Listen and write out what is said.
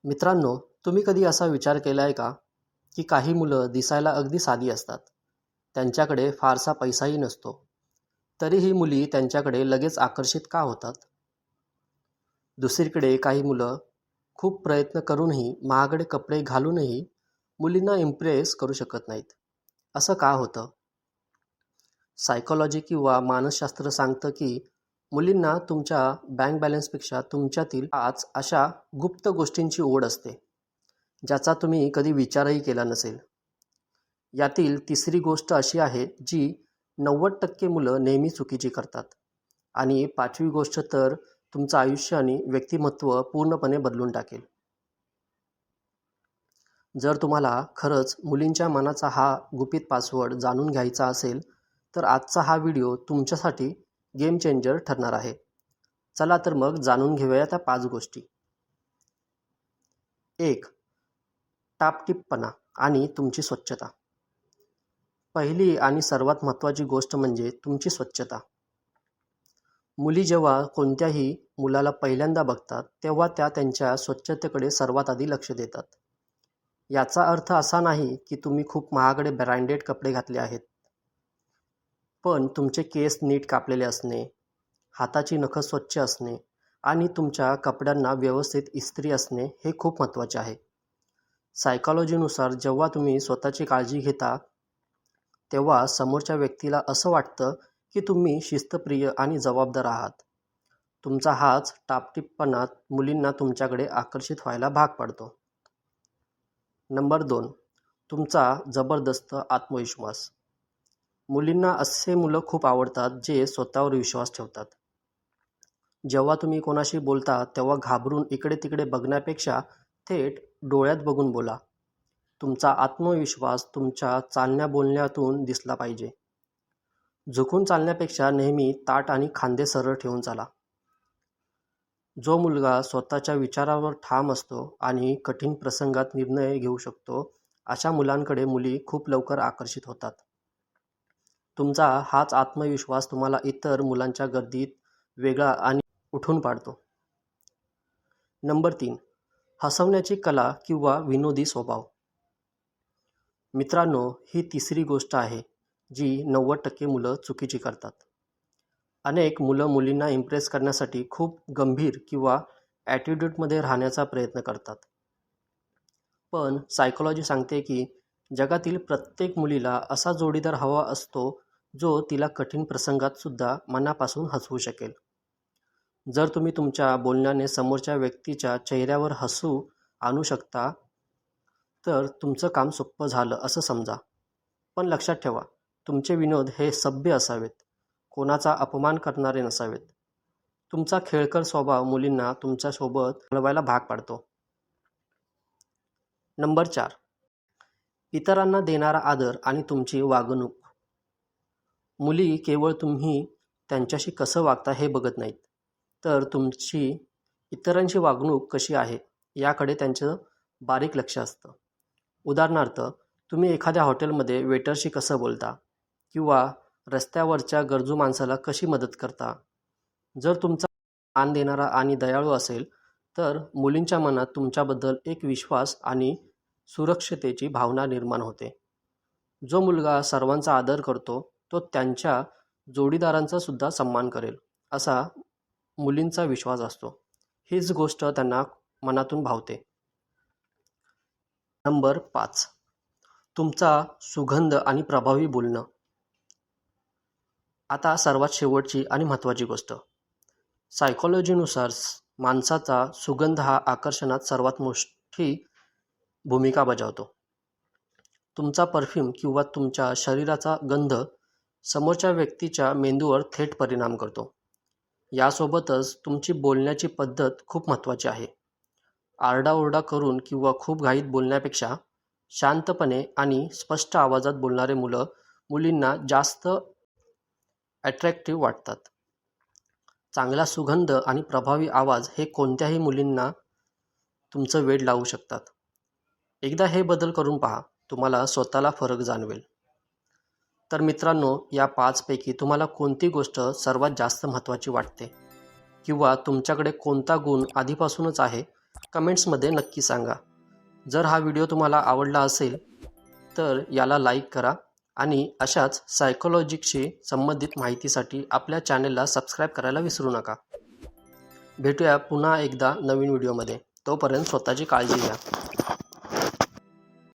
मित्रांनो, तुम्ही कधी असा विचार केला आहे का, की काही मुलं दिसायला अगदी साधी असतात. त्यांच्याकडे फारसा पैसाही नसतो. तरीही मुली त्यांच्याकडे लगेच आकर्षित का होतात? दुसरीकडे काही मुलं खूप प्रयत्न करूनही महागडे कपडे घालूनही मुलींना इम्प्रेस करू शकत नाहीत. असं का होतं? सायकॉलॉजी किंवा मानसशास्त्र सांगतं की मुलींना तुमच्या बँक बॅलन्सपेक्षा तुमच्यातील 5 अशा गुप्त गोष्टींची ओढ असते, ज्याचा तुम्ही कधी विचारही केला नसेल. यातील तिसरी गोष्ट अशी आहे जी 90% मुलं नेहमी चुकीची करतात आणि पाचवी गोष्ट तर तुमचं आयुष्य आणि व्यक्तिमत्व पूर्णपणे बदलून टाकेल. जर तुम्हाला खरंच मुलींच्या मनाचा हा गुपित पासवर्ड जाणून घ्यायचा असेल, तर आजचा हा व्हिडिओ तुमच्यासाठी गेम चेंजर ठरणार आहे. चला तर मग जाणून घेऊया त्या 5 गोष्टी. 1. टापटीपपणा आणि तुमची स्वच्छता. पहिली आणि सर्वात महत्त्वाची गोष्ट म्हणजे तुमची स्वच्छता. मुली जेव्हा कोणत्याही मुलाला पहिल्यांदा बघतात, तेव्हा त्या त्यांच्या स्वच्छतेकडे सर्वात आधी लक्ष देतात. याचा अर्थ असा नाही की तुम्ही खूप महागडे ब्रँडेड कपडे घातले आहेत. पण तुमचे केस नीट कापलेले असणे, हाताची नखं स्वच्छ असणे आणि तुमच्या कपड्यांना व्यवस्थित इस्त्री असणे हे खूप महत्त्वाचे आहे. सायकॉलॉजीनुसार जेव्हा तुम्ही स्वतःची काळजी घेता, तेव्हा समोरच्या व्यक्तीला असं वाटतं की तुम्ही शिस्तप्रिय आणि जबाबदार आहात. तुमचा हाच टापटीपपणा मुलींना तुमच्याकडे आकर्षित व्हायला भाग पाडतो. नंबर 2. तुमचा जबरदस्त आत्मविश्वास. मुलींना असे मुलं खूप आवडतात जे स्वतःवर विश्वास ठेवतात. जेव्हा तुम्ही कोणाशी बोलता तेव्हा घाबरून इकडे तिकडे बघण्यापेक्षा थेट डोळ्यात बघून बोला. तुमचा आत्मविश्वास तुमच्या चालण्या बोलण्यातून दिसला पाहिजे. झुकून चालण्यापेक्षा नेहमी ताठ आणि खांदे सरळ ठेवून चाला. जो मुलगा स्वतःच्या विचारावर ठाम असतो आणि कठीण प्रसंगात निर्णय घेऊ शकतो, अशा मुलांकडे मुली खूप लवकर आकर्षित होतात. तुमचा हाच आत्मविश्वास तुम्हाला इतर मुलांच्या गर्दीत वेगळा आणि उठून पाडतो. नंबर 3. हसवण्याची कला किंवा विनोदी स्वभाव. मित्रांनो, ही तिसरी गोष्ट आहे जी 90% मुलं चुकीची करतात. अनेक मुलं मुलींना इम्प्रेस करण्यासाठी खूप गंभीर किंवा ॲटिट्यूडमध्ये राहण्याचा प्रयत्न करतात. पण सायकॉलॉजी सांगते की जगातील प्रत्येक मुलीला असा जोडीदार हवा असतो जो तिला कठीण प्रसंगात सुद्धा मनापासून हसवू शकेल. जर तुम्ही तुमच्या बोलण्याने समोरच्या व्यक्तीच्या चेहऱ्यावर हसू आणू शकता, तर तुमचं काम सोपं झालं असं समजा. पण लक्षात ठेवा, तुमचे विनोद हे सभ्य असावेत, कोणाचा अपमान करणारे नसावेत. तुमचा खेळकर स्वभाव मुलींना तुमच्यासोबत हलवायला भाग पाडतो. नंबर 4. इतरांना देणारा आदर आणि तुमची वागणूक. मुली केवळ तुम्ही त्यांच्याशी कसं वागता हे बघत नाहीत, तर तुमची इतरांची वागणूक कशी आहे याकडे त्यांचं बारीक लक्ष असतं. उदाहरणार्थ, तुम्ही एखाद्या हॉटेलमध्ये वेटरशी कसं बोलता किंवा रस्त्यावरच्या गरजू माणसाला कशी मदत करता. जर तुमचा मान देणारा आणि दयाळू असेल, तर मुलींच्या मनात तुमच्याबद्दल एक विश्वास आणि सुरक्षिततेची भावना निर्माण होते. जो मुलगा सर्वांचा आदर करतो, तो त्यांच्या जोडीदारांचा सुद्धा सन्मान करेल, असा मुलींचा विश्वास असतो. हीच गोष्ट त्यांना मनातून भावते. नंबर 5. तुमचा सुगंध आणि प्रभावी बोलणं. आता सर्वात शेवटची आणि महत्त्वाची गोष्ट. सायकॉलॉजीनुसार माणसाचा सुगंध हा आकर्षणात सर्वात मोठी भूमिका बजावतो. तुमचा परफ्यूम किंवा तुमच्या शरीराचा गंध समोरच्या व्यक्तीच्या मेंदूवर थेट परिणाम करतो. यासोबतच तुमची बोलण्याची पद्धत खूप महत्त्वाची आहे. आरडाओरडा करून किंवा खूप घाईत बोलण्यापेक्षा शांतपणे आणि स्पष्ट आवाजात बोलणारे मुलं मुलींना जास्त अट्रॅक्टिव्ह वाटतात. चांगला सुगंध आणि प्रभावी आवाज हे कोणत्याही मुलींना तुमचं वेड लावू शकतात. एकदा हे बदल करून पहा, तुम्हाला स्वतःला फरक जाणवेल. तर मित्रांनो, या 5 पैकी तुम्हाला कोणती गोष्ट सर्वात जास्त महत्त्वाची वाटते किंवा तुमच्याकडे कोणता गुण आधीपासूनच आहे कमेंट्समध्ये नक्की सांगा. जर हा व्हिडिओ तुम्हाला आवडला असेल तर याला लाईक करा आणि अशाच सायकोलॉजीशी संबंधित माहितीसाठी आपल्या चॅनेलला सबस्क्राईब करायला विसरू नका. भेटूया पुन्हा एकदा नवीन व्हिडिओमध्ये. तोपर्यंत स्वतःची काळजी घ्या.